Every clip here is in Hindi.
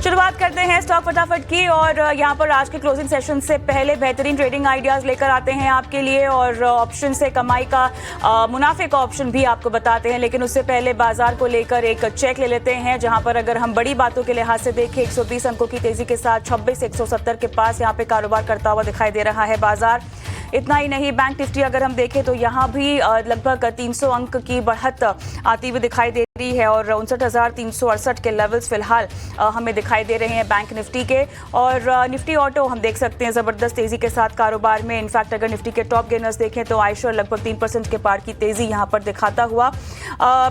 शुरुआत करते हैं स्टॉक फटाफट की और यहाँ पर आज के क्लोजिंग सेशन से पहले बेहतरीन ट्रेडिंग आइडियाज लेकर आते हैं आपके लिए और ऑप्शन से कमाई का मुनाफे का ऑप्शन भी आपको बताते हैं। लेकिन उससे पहले बाजार को लेकर एक चेक ले लेते हैं, जहां पर अगर हम बड़ी बातों के लिहाज से देखें 120 अंकों की तेजी के साथ 26,170 के पास यहाँ पे कारोबार करता हुआ दिखाई दे रहा है बाजार। इतना ही नहीं, बैंक निफ्टी अगर हम देखें तो यहाँ भी लगभग 300 अंक की बढ़त आती हुई दिखाई दे रही है और 59,368 के लेवल्स फिलहाल हमें दिखाई दे रहे हैं बैंक निफ्टी के। और निफ्टी ऑटो हम देख सकते हैं ज़बरदस्त तेज़ी के साथ कारोबार में। इनफैक्ट अगर निफ्टी के टॉप गेनर्स देखें तो आयशर लगभग 3% के पार की तेज़ी यहाँ पर दिखाता हुआ।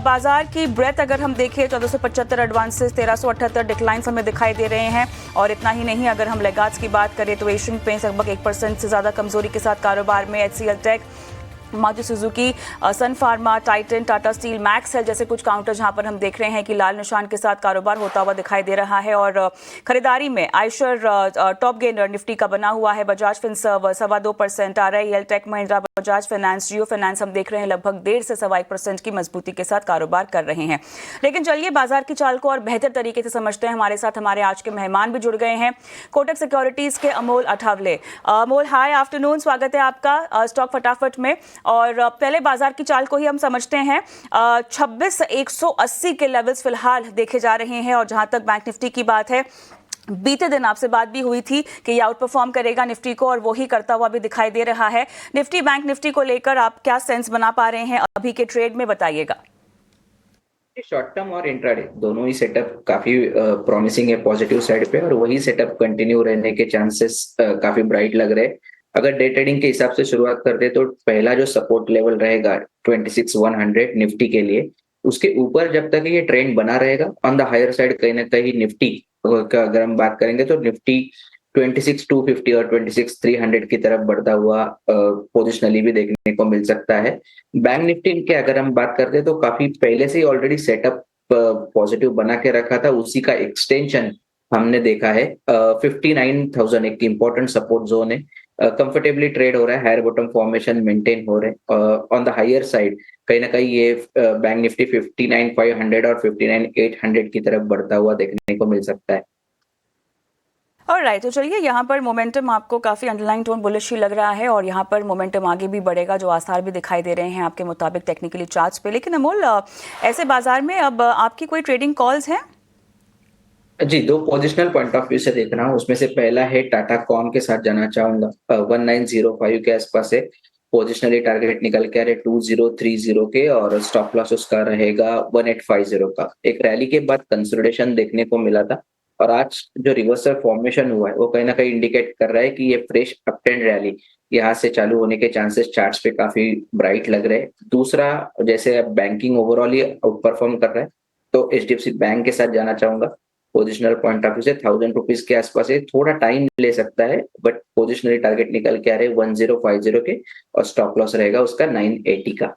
बाजार की ब्रेथ अगर हम देखें 1475 एडवांसेस, 1378 डिक्लाइंस हमें दिखाई दे रहे हैं। और इतना ही नहीं, अगर हम लेगाट्स की बात करें तो एशियन पेंट्स लगभग 1% से ज़्यादा कमजोरी के साथ कारोबार में। HCL टेक, मारुति सुजुकी, सन फार्मा, टाइटन, टाटा स्टील, मैक्स हेल्थ जैसे कुछ काउंटर जहां पर हम देख रहे हैं कि लाल निशान के साथ कारोबार होता हुआ दिखाई दे रहा है। और खरीदारी में आयशर टॉप गेनर निफ्टी का बना हुआ है। Bajaj Finserv 2.25%, RIL, Tech Mahindra, Bajaj Finance, Jio Finance हम देख रहे हैं लगभग 1.5 से 1.25% की मजबूती के साथ कारोबार कर रहे हैं। लेकिन चलिए बाजार की चाल को और बेहतर तरीके से समझते हैं। हमारे साथ हमारे आज के मेहमान भी जुड़ गए हैं, कोटक सिक्योरिटीज के अमोल अठावले। अमोल, हाय आफ्टरनून, स्वागत है आपका स्टॉक फटाफट में। और पहले बाजार की चाल को ही हम समझते हैं। 26,180 के लेवल्स फिलहाल देखे जा रहे हैं। और जहां तक बैंक निफ्टी की बात है, बीते दिन आपसे बात भी हुई थी कि ये आउट परफॉर्म करेगा निफ्टी को और वो ही करता हुआ भी दिखाई दे रहा है। निफ्टी बैंक निफ्टी को लेकर आप क्या सेंस बना पा रहे हैं अभी के ट्रेड में, बताइएगा। शॉर्ट टर्म और इंट्राडे दोनों ही सेटअप काफी प्रॉमिसिंग है पॉजिटिव साइड पे, और वही सेटअप कंटिन्यू रहने के चांसेस काफी ब्राइट लग रहे हैं। अगर डे ट्रेडिंग के हिसाब से शुरुआत करते तो पहला जो सपोर्ट लेवल रहेगा 26,100 निफ्टी के लिए, उसके ऊपर जब तक ये ट्रेंड बना रहेगा ऑन द हायर साइड कहीं ना कहीं निफ्टी का अगर हम बात करेंगे तो निफ्टी 26,250 और 26,300 की तरफ बढ़ता हुआ पोजिशनली भी देखने को मिल सकता है। बैंक निफ्टी की अगर हम बात करते हैं तो काफी पहले से ही ऑलरेडी सेटअप पॉजिटिव बना के रखा था, उसी का एक्सटेंशन हमने देखा है। 59,000 एक इंपॉर्टेंट सपोर्ट जोन है, कंफर्टेबली ट्रेड हो रहा है, हायर बॉटम फॉर्मेशन मेंटेन हो रहे हैं। ऑन द हायर साइड कहीं ना कहीं ये बैंक निफ्टी 59,500 और 59,800 की तरफ बढ़ता हुआ देखने को मिल सकता है। ऑलराइट, तो चलिए यहाँ पर मोमेंटम आपको काफ़ी अंडरलाइन टोन बुलिश ही लग रहा है और यहाँ पर मोमेंटम आगे भी बढ़ेगा, जो आसार भी दिखाई दे रहे हैं आपके मुताबिक टेक्निकली चार्ट्स पे। लेकिन अमोल, ऐसे बाजार में अब आपकी कोई ट्रेडिंग कॉल्स हैं? जी, दो पोजिशनल पॉइंट ऑफ व्यू से देख रहा हूँ। उसमें से पहला है टाटा कॉम के साथ जाना चाहूंगा। 1905 के आसपास है, पोजिशनली टारगेट निकल के आ रहे 2030 के, और स्टॉप लॉस उसका रहेगा 1850 का। एक रैली के बाद कंसोलिडेशन देखने को मिला था, और आज जो रिवर्सल फॉर्मेशन हुआ है वो कहीं ना कहीं इंडिकेट कर रहा है कि ये फ्रेश अपट्रेंड रैली यहाँ से चालू होने के चांसेस चार्ट्स पे काफी ब्राइट लग रहे हैं। दूसरा, जैसे अब बैंकिंग ओवरऑल ये आउट परफॉर्म कर रहा है, तो HDFC बैंक के साथ जाना चाहूंगा। पोजिशनल पॉइंट ऑफ व्यू से 1000 रुपीज के आसपास है, थोड़ा टाइम ले सकता है, बट पोजिशनली टारगेट निकल के आ रहे 1050 के, और स्टॉप लॉस रहेगा उसका 980 का।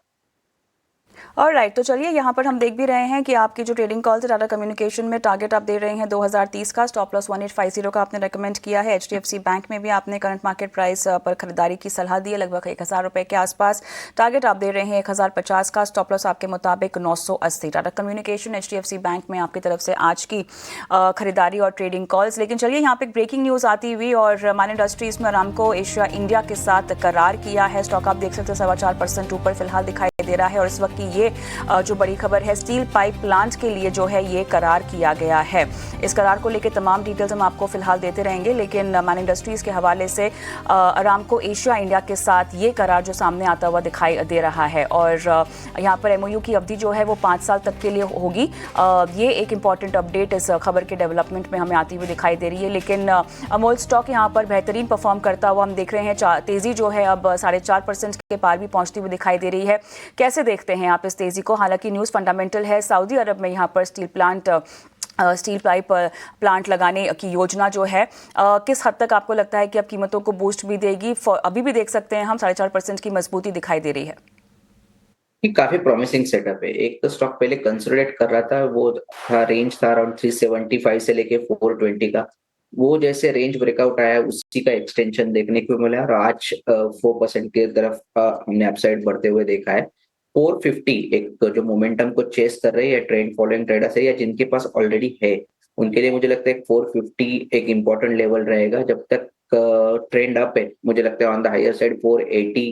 ऑलराइट, तो चलिए यहाँ पर हम देख भी रहे हैं कि आपकी जो ट्रेडिंग कॉल्स है टाटा कम्युनिकेशन में टारगेट आप दे रहे हैं 2030 का, स्टॉप लॉस 1850 का आपने रेकमेंड किया है। HDFC बैंक में भी आपने करंट मार्केट प्राइस पर खरीदारी की सलाह दी है लगभग 1,000 रुपये के आसपास। टारगेट आप दे रहे हैं 1,050 का, स्टॉप लॉस आपके मुताबिक 980। टाटा कम्युनिकेशन, HDFC बैंक में आपकी तरफ से आज की खरीदारी और ट्रेडिंग कॉल्स। लेकिन चलिए यहाँ पे एक ब्रेकिंग न्यूज़ आती हुई, और मान इंडस्ट्रीज में अरामको एशिया इंडिया के साथ करार किया है। स्टॉक आप देख सकते हैं 4.25% ऊपर फिलहाल दिखाई दे रहा है। और इस वक्त की ये जो बड़ी खबर है, स्टील पाइप प्लांट के लिए जो है ये करार किया गया है। इस करार को लेकर तमाम डिटेल्स हम आपको फिलहाल देते रहेंगे, लेकिन मैन इंडस्ट्रीज के हवाले से अरामको एशिया इंडिया के साथ ये करार जो सामने आता हुआ दिखाई दे रहा है। और यहाँ पर MOU की अवधि जो है वो 5 साल तक के लिए होगी। ये एक इंपॉर्टेंट अपडेट इस खबर के डेवलपमेंट में हमें आती हुई दिखाई दे रही है। लेकिन अमोल, स्टॉक यहाँ पर बेहतरीन परफॉर्म करता हुआ हम देख रहे हैं। तेजी जो है अब 4.5% के पार भी पहुंचती हुई दिखाई दे रही है। कैसे देखते हैं आप इस तेजी को? हालांकि न्यूज़ फंडामेंटल है, सऊदी अरब में यहाँ पर स्टील पाइप प्लांट लगाने की योजना जो है किस हद तक आपको लगता है कि अब कीमतों को बूस्ट भी देगी? अभी भी देख सकते हैं हम 4.5% की मजबूती दिखाई दे रही है। काफी प्रॉमिसिंग सेटअप है। एक तो स्टॉक पहले कंसोलिडेट कर रहा था, वो था रेंज था अराउंड 375 से लेके 420 का। वो जैसे रेंज ब्रेकआउट आया उसी का एक्सटेंशन देखने को मिला, और आज 4% की तरफ हमने अपसाइड बढ़ते हुए देखा है। 450 एक जो मोमेंटम को चेस कर रही है ट्रेंड फॉलोइंग ट्रेडर्स है या जिनके पास ऑलरेडी है, उनके लिए मुझे लगता है 450 एक इम्पोर्टेंट लेवल रहेगा। जब तक ट्रेंड अप है, मुझे लगता है ऑन द हायर साइड 480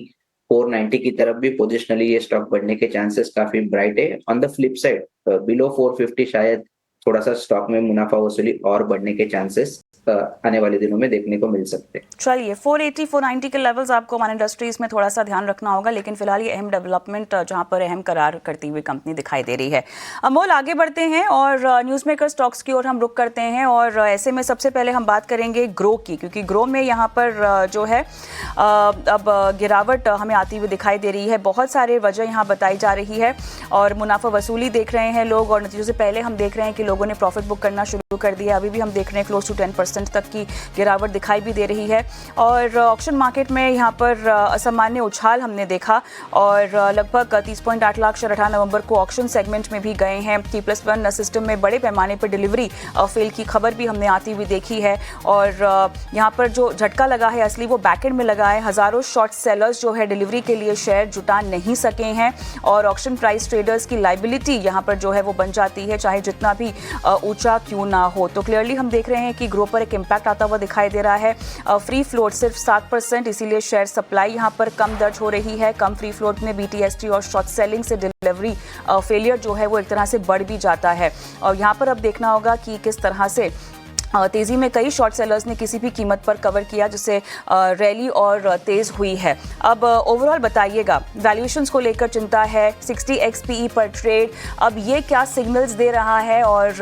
490 की तरफ भी पोजिशनली ये स्टॉक बढ़ने के चांसेस काफी ब्राइट है। On the flip side below 450 शायद थोड़ा सा स्टॉक में मुनाफा वसूली और बढ़ने के चांसेस आने वाले दिनों में देखने को मिल सकते हैं। चलिए 480 490 के लेवल्स आपको मान इंडस्ट्रीज में थोड़ा सा ध्यान रखना होगा, लेकिन फिलहाल ये अहम डेवलपमेंट जहां पर अहम करार करती हुई कंपनी दिखाई दे रही है। अमोल, आगे बढ़ते हैं और न्यूज़ मेकर स्टॉक्स की ओर हम रुक करते हैं और ऐसे में सबसे पहले हम बात करेंगे ग्रो की, क्योंकि ग्रो में यहाँ पर जो है अब गिरावट हमें आती हुई दिखाई दे रही है। बहुत सारे वजह यहाँ बताई जा रही है और मुनाफा वसूली देख रहे हैं लोग, और नतीजों से पहले हम देख रहे हैं कि लोगों ने प्रॉफिट बुक करना शुरू कर दिया। अभी भी हम देख रहे हैं क्लोज टू 10% तक की गिरावट दिखाई भी दे रही है। और ऑक्शन मार्केट में यहाँ पर असामान्य उछाल हमने देखा और लगभग 30.8 लाख शेयर 18 नवंबर को ऑक्शन सेगमेंट में भी गए हैं। T+1 सिस्टम में बड़े पैमाने पर डिलीवरी फेल की खबर भी हमने आती हुई देखी है और यहाँ पर जो झटका लगा है असली वो बैकएंड में लगा है। हजारों शॉर्ट सेलर्स जो है डिलीवरी के लिए शेयर जुटा नहीं सके हैं और ऑक्शन प्राइस ट्रेडर्स की लाइबिलिटी यहाँ पर जो है वो बन जाती है, चाहे जितना भी ऊंचा क्यों ना हो। तो क्लियरली हम देख रहे हैं कि ग्रो पर एक इम्पैक्ट आता हुआ दिखाई दे रहा है। फ्री फ्लोट सिर्फ 7%, इसीलिए शेयर सप्लाई यहाँ पर कम दर्ज हो रही है। कम फ्री फ्लोट में BTST और शॉर्ट सेलिंग से डिलीवरी फेलियर जो है वो एक तरह से बढ़ भी जाता है। और यहाँ पर अब देखना होगा कि किस तरह से तेजी में कई शॉर्ट सेलर्स ने किसी भी कीमत पर कवर किया, जिससे रैली और तेज हुई है। अब ओवरऑल बताइएगा, वैल्यूएशंस को लेकर चिंता है, 60x PE पर ट्रेड, अब ये क्या सिग्नल्स दे रहा है? और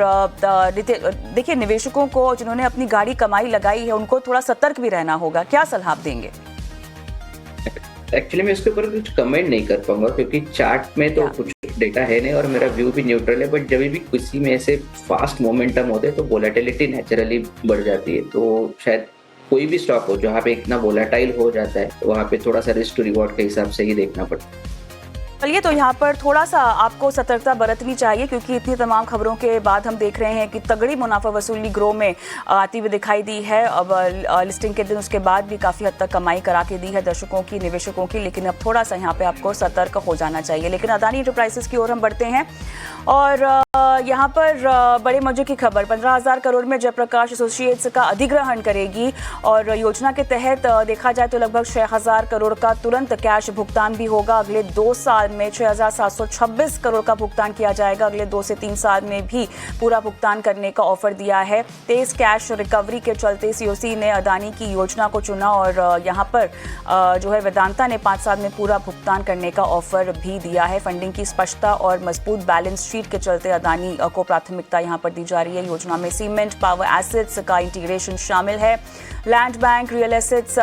देखिए, निवेशकों को जिन्होंने अपनी गाड़ी कमाई लगाई है उनको थोड़ा सतर्क भी रहना होगा। क्या सलाह आप देंगे? एक्चुअली मैं इसके ऊपर कुछ कमेंट नहीं कर पाऊंगा क्योंकि चार्ट में तो कुछ डेटा है नहीं और मेरा व्यू भी न्यूट्रल है। बट जब भी किसी में ऐसे फास्ट मोमेंटम होते हैं तो वोलेटिलिटी नेचुरली बढ़ जाती है। तो शायद कोई भी स्टॉक हो जहाँ पे इतना वोलेटाइल हो जाता है तो वहाँ पे थोड़ा सा रिस्क टू रिवॉर्ड के हिसाब से ही देखना पड़ता है। चलिए, तो यहाँ पर थोड़ा सा आपको सतर्कता बरतनी चाहिए, क्योंकि इतनी तमाम खबरों के बाद हम देख रहे हैं कि तगड़ी मुनाफा वसूली ग्रो में आती हुई दिखाई दी है। अब लिस्टिंग के दिन उसके बाद भी काफ़ी हद तक कमाई करा के दी है दर्शकों की, निवेशकों की, लेकिन अब थोड़ा सा यहाँ पे आपको सतर्क हो जाना चाहिए। लेकिन अदानी एंटरप्राइजेस की ओर हम बढ़ते हैं और यहाँ पर बड़े मजे की खबर, 15,000 करोड़ में जयप्रकाश एसोसिएट्स का अधिग्रहण करेगी और योजना के तहत देखा जाए तो लगभग 6,000 करोड़ का तुरंत कैश भुगतान भी होगा। अगले 2 साल में 6,726 करोड़ का भुगतान किया जाएगा। अगले 2 से 3 साल में भी पूरा भुगतान करने का ऑफर दिया है। तेज कैश रिकवरी के चलते COC ने अदानी की योजना को चुना और यहाँ पर जो है वेदांता ने 5 साल में पूरा भुगतान करने का ऑफर भी दिया है। फंडिंग की स्पष्टता और मजबूत बैलेंस शीट के चलते अदानी को प्राथमिकता यहाँ पर दी जा रही है। योजना में सीमेंट, पावर एसेट्स का इंटीग्रेशन शामिल है। लैंड बैंक, रियल एसेट्स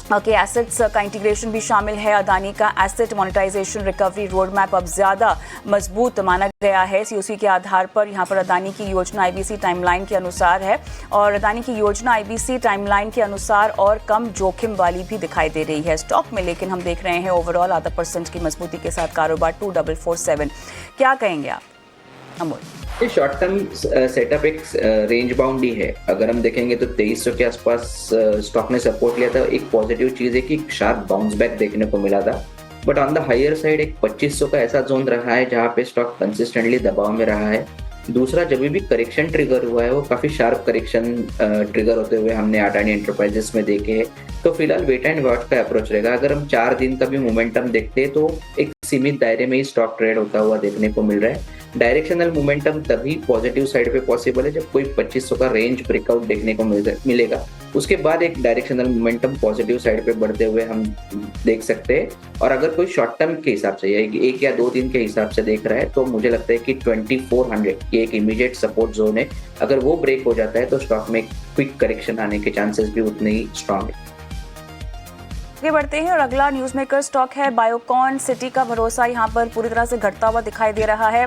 के एसेट्स का इंटीग्रेशन भी शामिल है। अदानी का asset monetisation recovery road map अब ज़्यादा मजबूत माना गया है। COC के आधार पर यहाँ पर अदानी की योजना IBC टाइमलाइन के अनुसार है और अदानी की योजना IBC टाइमलाइन के अनुसार और कम जोखिम वाली भी दिखाई दे रही है स्टॉक में। लेकिन हम देख रहे हैं ओवरऑल आधा % की मजबूती के साथ कारोबार 2447। क्या कहेंगे आप अमोल? ये शॉर्ट टर्म सेटअप एक रेंज बाउंड ही है। अगर हम देखेंगे तो 2300 के आसपास स्टॉक ने सपोर्ट लिया था। एक पॉजिटिव चीज है कि शार्प बाउंस बैक देखने को मिला था। But on the higher side एक 2500 का ऐसा जोन रहा है जहाँ पे स्टॉक कंसिस्टेंटली दबाव में रहा है। दूसरा, जब भी करेक्शन ट्रिगर हुआ है वो काफी शार्प करेक्शन ट्रिगर होते हुए हमने अडानी एंटरप्राइजेस में देखे हैं। तो फिलहाल वेट एंड वॉच का अप्रोच रहेगा। अगर हम 4 दिन का भी मोमेंटम देखते हैं तो एक सीमित दायरे में ही स्टॉक ट्रेड होता हुआ देखने को मिल रहा है। डायरेक्शनल मोमेंटम तभी पॉजिटिव साइड पे पॉसिबल है जब कोई 2500 का रेंज ब्रेकआउट देखने को मिलेगा। उसके बाद एक डायरेक्शनल मोमेंटम पॉजिटिव साइड पे बढ़ते हुए हम देख सकते हैं। और अगर कोई शॉर्ट टर्म के हिसाब से या 1 या 2 दिन के हिसाब से देख रहा है तो मुझे लगता है कि 2400 ये एक इमीडिएट सपोर्ट जोन है। अगर वो ब्रेक हो जाता है तो स्टॉक में क्विक करेक्शन आने के चांसेस भी उतने ही स्ट्रांग है। आगे बढ़ते हैं और अगला न्यूज़ मेकर स्टॉक है बायोकॉन। सिटी का भरोसा यहाँ पर पूरी तरह से घटता हुआ दिखाई दे रहा है।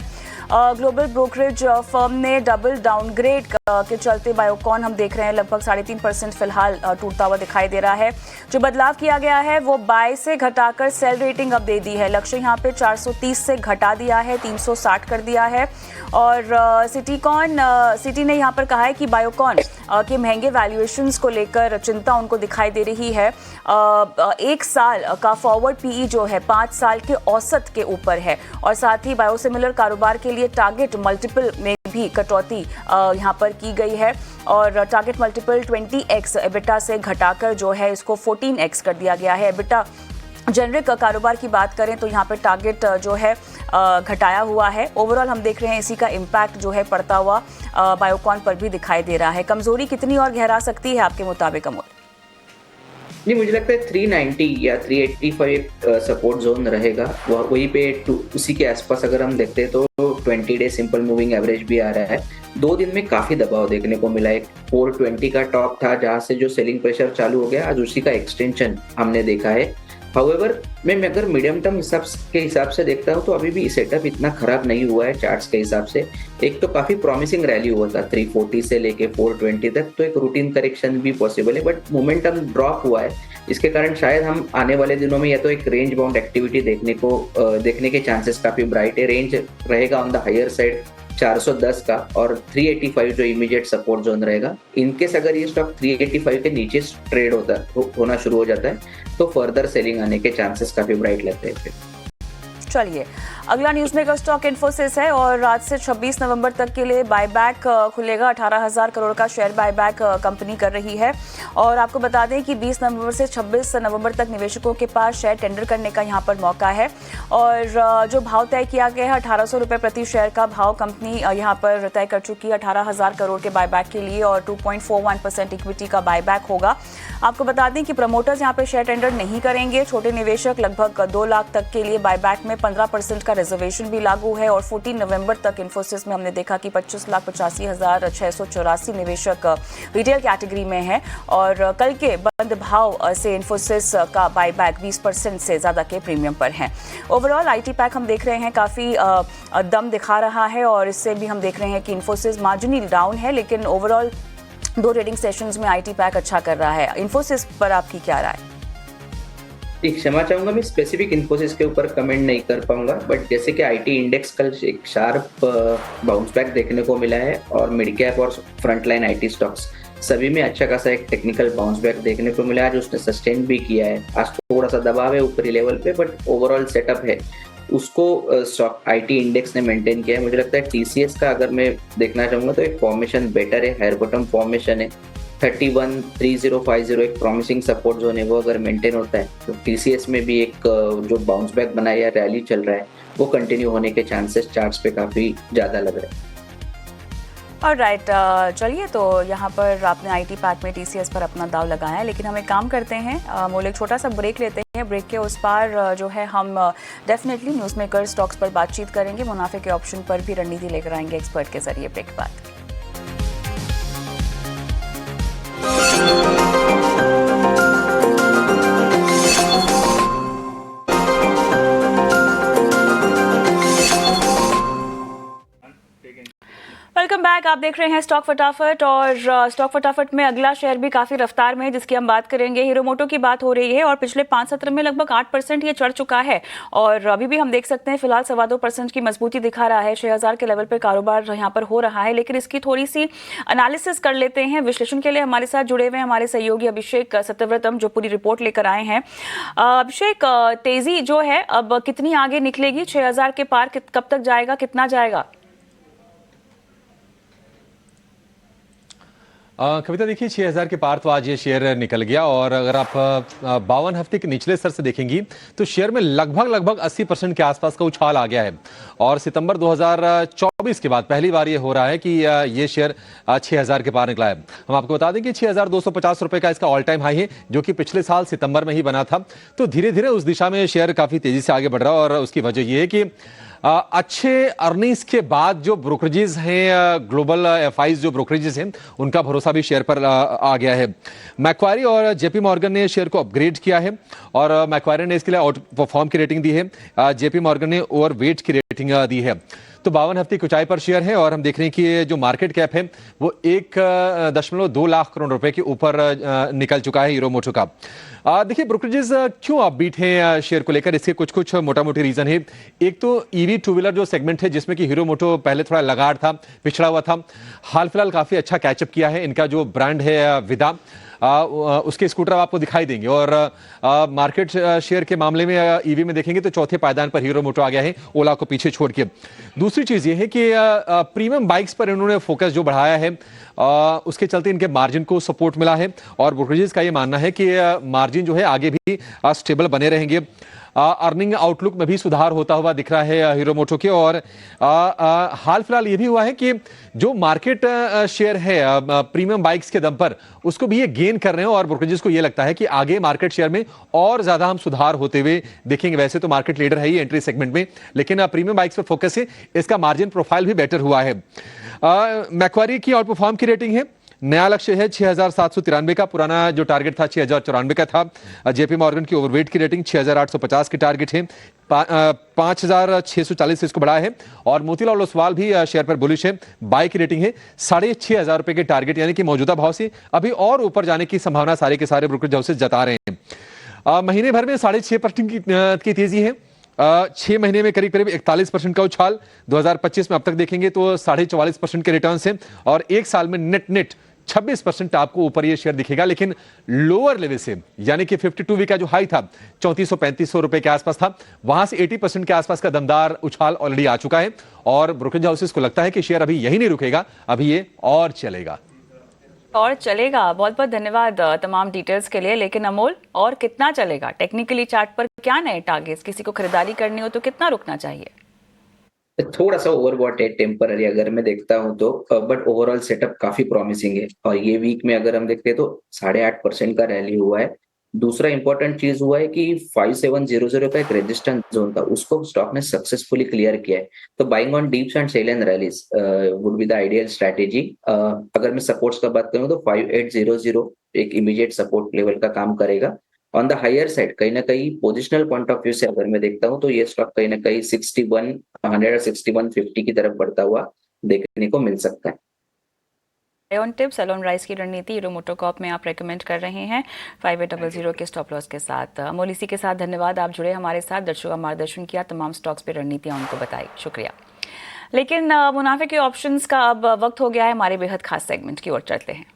ग्लोबल ब्रोकरेज फर्म ने डबल डाउनग्रेड के चलते बायोकॉन हम देख रहे हैं लगभग 3.5% फिलहाल टूटता हुआ दिखाई दे रहा है। जो बदलाव किया गया है वो बाय से घटाकर सेल रेटिंग अब दे दी है। लक्ष्य यहाँ पे 430 से घटा दिया है, 360 कर दिया है। और सिटी ने यहाँ पर कहा है कि बायोकॉन के महंगे वैल्यूएशंस को लेकर चिंता उनको दिखाई दे रही है। 1 साल का फॉरवर्ड PE जो है 5 साल के औसत के ऊपर है और साथ ही बायोसिमिलर कारोबार के लिए टारगेट मल्टीपल में भी कटौती यहाँ पर की गई है और टारगेट मल्टीपल 20x एबिटा से घटाकर जो है इसको 14x कर दिया गया है। एबिटा जेनरिक कारोबार की बात करें तो यहाँ पर टारगेट जो है घटाया हुआ है। ओवरऑल हम देख रहे हैं इसी का इम्पैक्ट जो है पड़ता हुआ बायोकॉन पर भी दिखाई दे रहा है। कमजोरी कितनी और गहरा सकती है आपके मुताबिक अमोल? नहीं, मुझे लगता है 390 या 385 एक सपोर्ट जोन रहेगा, वहीं पे उसी के आसपास अगर हम देखते हैं तो 20 डे सिंपल मूविंग एवरेज भी आ रहा है। 2 दिन में काफी दबाव देखने को मिला। एक 420 का टॉप था जहां से जो सेलिंग प्रेशर चालू हो गया, आज उसी का एक्सटेंशन हमने देखा है। हाउएवर मैं अगर मीडियम टर्म हिसाब से देखता हूँ तो अभी भी सेटअप इतना खराब नहीं हुआ है चार्ट्स के हिसाब से। एक तो काफी प्रॉमिसिंग रैली हुआ था 340 से लेके 420 तक, तो एक रूटीन करेक्शन भी पॉसिबल है, बट मोमेंटम ड्रॉप हुआ है। इसके कारण शायद हम आने वाले दिनों में या तो एक रेंज बाउंड एक्टिविटी देखने के चांसेस काफी ब्राइट है। रेंज रहेगा ऑन द हायर साइड 410 का और 385 जो इमीडिएट सपोर्ट जोन रहेगा। इनकेस अगर ये स्टॉक 385 के नीचे ट्रेड होना शुरू हो जाता है तो फर्दर सेलिंग आने के चांसेस काफी ब्राइट लगते हैं। चलिए, अगला न्यूज मेकर स्टॉक इन्फोसिस है और आज से 26 नवंबर तक के लिए बायबैक खुलेगा। 18,000 करोड़ का शेयर बायबैक कंपनी कर रही है और आपको बता दें कि 20 नवंबर से 26 नवंबर तक निवेशकों के पास शेयर टेंडर करने का यहां पर मौका है और जो भाव तय किया गया है 1800 रुपये प्रति शेयर का भाव कंपनी यहां पर तय कर चुकी है 18,000 करोड़ के बायबैक के लिए और 2.41% इक्विटी का बायबैक होगा। आपको बता दें कि प्रमोटर्स यहां पर शेयर टेंडर नहीं करेंगे। छोटे निवेशक लगभग 2 लाख तक के लिए बायबैक में 15% का रिजर्वेशन भी लागू है और 14 नवंबर तक इन्फोसिस में हमने देखा कि 25,85,684 निवेशक रिटेल कैटेगरी में हैं और कल के बंद भाव से इन्फोसिस का बायबैक 20% से ज़्यादा के प्रीमियम पर है। ओवरऑल आईटी पैक हम देख रहे हैं काफ़ी दम दिखा रहा है और इससे भी हम देख रहे हैं कि इन्फोसिस मार्जिनली डाउन है, लेकिन ओवरऑल 2 ट्रेडिंग सेशंस में आईटी पैक अच्छा कर रहा है। इन्फोसिस पर आपकी क्या राय? क्षमा चाहूंगा, मैं स्पेसिफिक इन्फोसिस के ऊपर कमेंट नहीं कर पाऊंगा, बट जैसे कि आईटी इंडेक्स कल एक शार्प बाउंस बैक देखने को मिला है और मिड कैप और फ्रंटलाइन आईटी स्टॉक्स सभी में अच्छा खासा एक टेक्निकल बाउंस बैक देखने को मिला है, जो उसने सस्टेन भी किया है। आज थोड़ा सा दबाव है ऊपरी लेवल पे, बट ओवरऑल सेटअप है उसको स्टॉक आईटी इंडेक्स ने मेंटेन किया है। मुझे लगता है टीसीएस का अगर मैं देखना चाहूंगा तो एक फॉर्मेशन बेटर है, हायर बॉटम फॉर्मेशन है। 313050 एक प्रॉमिसिंग सपोर्ट जोन है, वो अगर मेंटेन होता है तो टीसीएस में भी एक जो बाउंस बैक बना है या रैली चल रहा है वो कंटिन्यू होने के चांसेस चार्ट्स पे काफी ज्यादा लग रहे हैं। ऑलराइट, चलिए, तो यहाँ पर आपने आईटी पैक में टीसीएस पर अपना दाव लगाया है, लेकिन हम एक काम करते हैं, मोल एक छोटा सा ब्रेक लेते हैं। ब्रेक के उस पार जो है हम डेफिनेटली न्यूज़ मेकर स्टॉक्स पर बातचीत करेंगे, मुनाफे के ऑप्शन पर भी रणनीति लेकर आएंगे एक्सपर्ट के जरिए। ब्रेक के बाद वेलकम बैक। आप देख रहे हैं स्टॉक फटाफट और स्टॉक फटाफट में अगला शेयर भी काफी रफ्तार में है जिसकी हम बात करेंगे। हीरो मोटो की बात हो रही है और पिछले 5 सत्र में लगभग 8% ये चढ़ चुका है और अभी भी हम देख सकते हैं फिलहाल 2.25% की मजबूती दिखा रहा है। 6,000 के लेवल पर कारोबार यहाँ पर हो रहा है, लेकिन इसकी थोड़ी सी एनालिसिस कर लेते हैं। विश्लेषण के लिए हमारे साथ जुड़े हुए हैं हमारे सहयोगी अभिषेक सत्यव्रतम, जो पूरी रिपोर्ट लेकर आए हैं। अभिषेक, तेजी जो है अब कितनी आगे निकलेगी? 6,000 के पार कब तक जाएगा, कितना जाएगा? कविता, देखिए 6,000 के पार तो आज ये शेयर निकल गया और अगर आप 52 हफ्ते के निचले स्तर से देखेंगी तो शेयर में लगभग 80% के आसपास का उछाल आ गया है और सितंबर 2024 के बाद पहली बार ये हो रहा है कि ये शेयर 6,000 के पार निकला है। हम आपको बता दें कि 6,250 रुपए का इसका ऑल टाइम हाई है, जो कि पिछले साल सितंबर में ही बना था। तो धीरे धीरे उस दिशा में शेयर काफी तेजी से आगे बढ़ रहा है और उसकी वजह यह है कि अच्छे अर्निंग्स के बाद जो ब्रोकरेजेस हैं, ग्लोबल एफआईज जो ब्रोकरेजेस हैं, उनका भरोसा भी शेयर पर आ गया है। मैक्वारी और जेपी मॉर्गन ने शेयर को अपग्रेड किया है और मैक्वारी ने इसके लिए आउट परफॉर्म की रेटिंग दी है, जेपी मॉर्गन ने ओवरवेट की रेटिंग दी है। तो 52 हफ्ते की ऊंचाई पर शेयर है और हम देख रहे हैं कि जो मार्केट कैप है वो 1.2 लाख करोड़ रुपए के ऊपर निकल चुका है हीरो मोटो का। देखिए ब्रोकरेजेस क्यों अपबीट हैं शेयर को लेकर, इसके कुछ कुछ मोटा मोटी रीजन है। एक तो ईवी टू व्हीलर जो सेगमेंट है जिसमें कि हीरो मोटो पहले थोड़ा लगाड़ था, पिछड़ा हुआ था, हाल फिलहाल काफी अच्छा कैचअप किया है। इनका जो ब्रांड है विदा, उसके स्कूटर आपको दिखाई देंगे और मार्केट शेयर के मामले में ईवी में देखेंगे तो चौथे पायदान पर हीरो मोटो आ गया है, ओला को पीछे छोड़ के। दूसरी चीज ये है कि प्रीमियम बाइक्स पर इन्होंने फोकस जो बढ़ाया है, उसके चलते इनके मार्जिन को सपोर्ट मिला है और ब्रोकरेजेस का ये मानना है कि मार्जिन जो है आगे भी स्टेबल बने रहेंगे। अर्निंग आउटलुक में भी सुधार होता हुआ दिख रहा है हीरो मोटो के। और हाल फिलहाल ये भी हुआ है कि जो मार्केट शेयर है प्रीमियम बाइक्स के दम पर, उसको भी ये गेन कर रहे हैं और ब्रोकरेजेस को ये लगता है कि आगे मार्केट शेयर में और ज्यादा हम सुधार होते हुए देखेंगे। वैसे तो मार्केट लीडर है ही एंट्री सेगमेंट में, लेकिन प्रीमियम बाइक्स पर फोकस है, इसका मार्जिन प्रोफाइल भी बेटर हुआ है। मैक्वारी की आउट परफॉर्म की रेटिंग है, नया लक्ष्य है 6,793 का, पुराना जो टारगेट था 6,094 का था। जेपी मॉर्गन की ओवरवेट की रेटिंग 6,850 की टारगेट है, 5,640 से इसको बढ़ाया है। और मोतीलाल ओसवाल भी शेयर पर बुलिश है, बाय की रेटिंग है 6,500 रुपए के टारगेट, यानी कि मौजूदा भाव से अभी और ऊपर जाने की संभावना सारे के सारे ब्रोकरेज हाउसेस जता रहे हैं। महीने भर में 6.5% की तेजी है, 6 महीने में करीब करीब 41% का उछाल। 2025 में अब तक देखेंगे तो 44.5% के रिटर्न है और एक साल में नेट 26% आपको ऊपर ये शेयर दिखेगा। लेकिन लोअर लेवल से, यानी कि 52 वीक का जो हाई था 3400-3500 रुपए के आसपास था, वहां से 80% के आसपास का दमदार उछाल ऑलरेडी आ चुका है और ब्रोकरेज हाउसेस को लगता है कि शेयर अभी यही नहीं रुकेगा, अभी ये और चलेगा। बहुत बहुत धन्यवाद तमाम डिटेल्स के लिए। लेकिन अमोल, और कितना चलेगा? टेक्निकली चार्ट पर क्या नए टारगेट्स, किसी को खरीदारी करनी हो तो कितना रुकना चाहिए? थोड़ा सा ओवरबॉट है टेम्पररी अगर मैं देखता हूं तो, बट ओवरऑल सेटअप काफी प्रॉमिसिंग है। और ये वीक में अगर हम देखते हैं तो 8.5% का रैली हुआ है। दूसरा इंपॉर्टेंट चीज हुआ है कि 5700 का एक रेजिस्टेंस जोन था, उसको स्टॉक ने सक्सेसफुली क्लियर किया है। तो buying on dips and sell and rallies would be the ideal strategy. अगर मैं सपोर्ट्स का बात करूं तो 5800 एक इमीडिएट सपोर्ट लेवल का काम करेगा। ऑन द हायर साइड कहीं ना कहीं पोजिशनल पॉइंट ऑफ व्यू से अगर मैं देखता हूं तो ये स्टॉक कहीं ना कहीं 6100 और 6150 की तरफ बढ़ता हुआ देखने को मिल सकता है। ऑन टिप्स सेलोन राइस की रणनीति हीरो मोटोकॉर्प में आप रेकमेंड कर रहे हैं 5800 के स्टॉप लॉस के साथ। अमोल, इसी के साथ धन्यवाद, आप जुड़े हमारे साथ, दर्शकों का मार्गदर्शन किया, तमाम स्टॉक्स पे रणनीतियां उनको बताई, शुक्रिया। लेकिन मुनाफे के ऑप्शंस का अब वक्त हो गया है, हमारे बेहद खास सेगमेंट की ओर चलते हैं।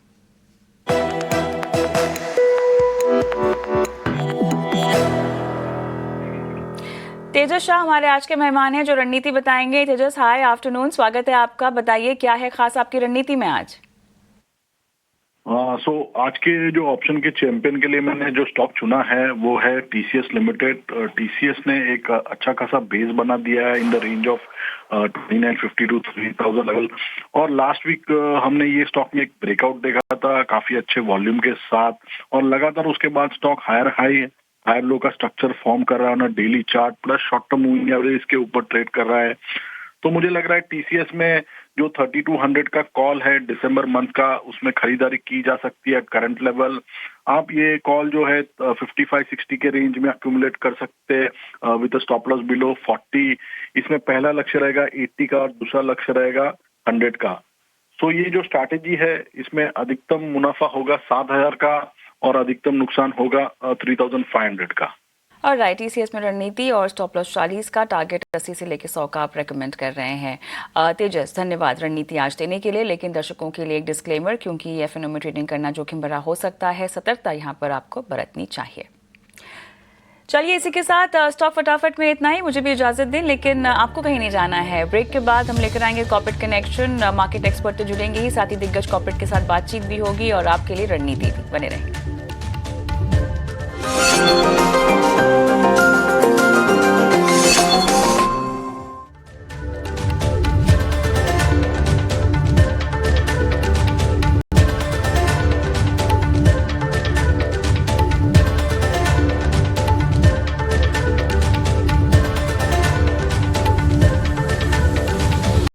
तेजस शाह हमारे आज के मेहमान हैं जो रणनीति बताएंगे। तेजस, हाय आफ्टरनून, स्वागत है आपका। बताइए क्या है खास आपकी रणनीति में आज? आज के जो ऑप्शन के चैंपियन के लिए मैंने जो स्टॉक चुना है वो है टीसीएस लिमिटेड। टीसीएस ने एक अच्छा खासा बेस बना दिया है in the range of 2950 to 3000 level. और लास्ट वीक हमने ये स्टॉक में एक ब्रेकआउट देखा था काफी अच्छे वॉल्यूम के साथ, और लगातार उसके बाद स्टॉक हायर लो का स्ट्रक्चर फॉर्म कर रहा है ना, daily chart plus short term moving average इसके ऊपर ट्रेड कर रहा है। तो मुझे लग रहा है टीसीएस में जो 3200 का कॉल है दिसंबर मंथ का, उसमें खरीदारी की जा सकती है करंट लेवल। आप ये कॉल जो है 55-60 के रेंज में अक्यूमुलेट कर सकते हैं विद स्टॉप लॉस बिलो 40। इसमें पहला लक्ष्य रहेगा 80 का और दूसरा लक्ष्य रहेगा 100 का। सो ये जो स्ट्रैटेजी है इसमें अधिकतम मुनाफा होगा 7000 का और अधिकतम नुकसान होगा 3500 का। और राइट, टीसीएस में रणनीति और स्टॉप लॉस 40 का, टारगेट 80 से लेकर 100 का आप रेकमेंड कर रहे हैं। तेजस, धन्यवाद रणनीति आज देने के लिए। लेकिन दर्शकों के लिए एक डिस्क्लेमर, क्योंकि एफएनओ में ट्रेडिंग करना जोखिम भरा हो सकता है, सतर्कता यहाँ पर आपको बरतनी चाहिए। चलिए, इसी के साथ स्टॉक फटाफट में इतना ही, मुझे भी इजाजत दें, लेकिन आपको कहीं नहीं जाना है। ब्रेक के बाद हम लेकर आएंगे कॉर्पोरेट कनेक्शन, मार्केट एक्सपर्ट तो जुड़ेंगे ही, साथ ही दिग्गज कॉर्पोरेट के साथ बातचीत भी होगी और आपके लिए रणनीति भी। बने रहें।